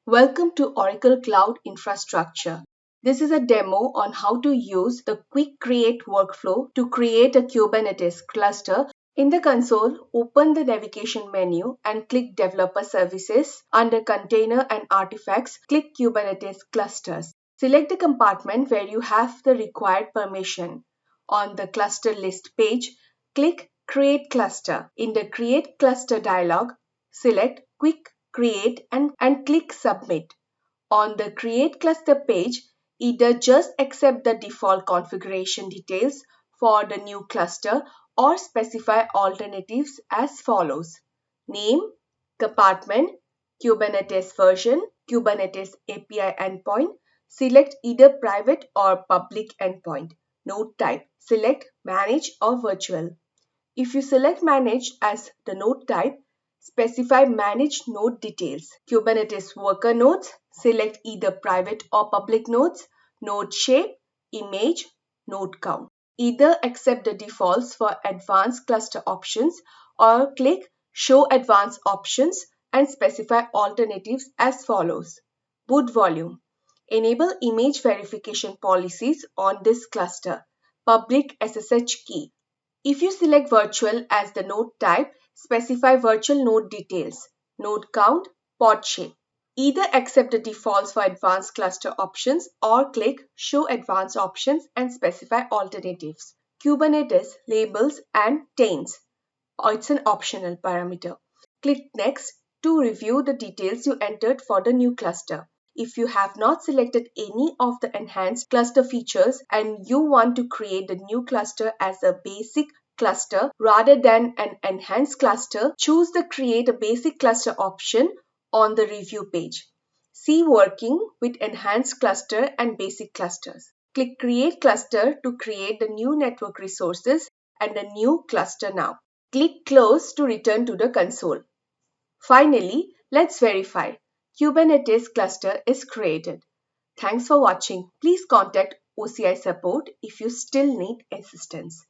Welcome to Oracle Cloud Infrastructure. This is a demo on how to use the Quick Create workflow to create a Kubernetes cluster. In the console, open the navigation menu and click Developer Services. Under Container and Artifacts, click Kubernetes Clusters. Select the compartment where you have the required permission. On the cluster list page, click Create Cluster. In the Create Cluster dialog, select Quick Create and click Submit. On the Create Cluster page, either just accept the default configuration details for the new cluster or specify alternatives as follows. Name, compartment, Kubernetes version, Kubernetes API endpoint. Select either private or public endpoint. Node type. Select Manage or Virtual. If you select Manage as the node type, specify Manage Node Details. Kubernetes Worker Nodes, select either private or public nodes, node shape, image, node count. Either accept the defaults for advanced cluster options or click Show Advanced Options and specify alternatives as follows. Boot volume. Enable image verification policies on this cluster. Public SSH key. If you select virtual as the node type, specify virtual node details, node count, pod shape. Either accept the defaults for advanced cluster options or click Show Advanced Options and specify alternatives. Kubernetes labels and tains. It's an optional parameter. Click Next to review the details you entered for the new cluster. If you have not selected any of the enhanced cluster features and you want to create the new cluster as a basic cluster rather than an enhanced cluster, choose the Create a Basic Cluster option on the review page. See Working with Enhanced Cluster and Basic Clusters. Click Create Cluster to create the new network resources and the new cluster now. Click Close to return to the console. Finally, let's verify. Kubernetes cluster is created. Thanks for watching. Please contact OCI support if you still need assistance.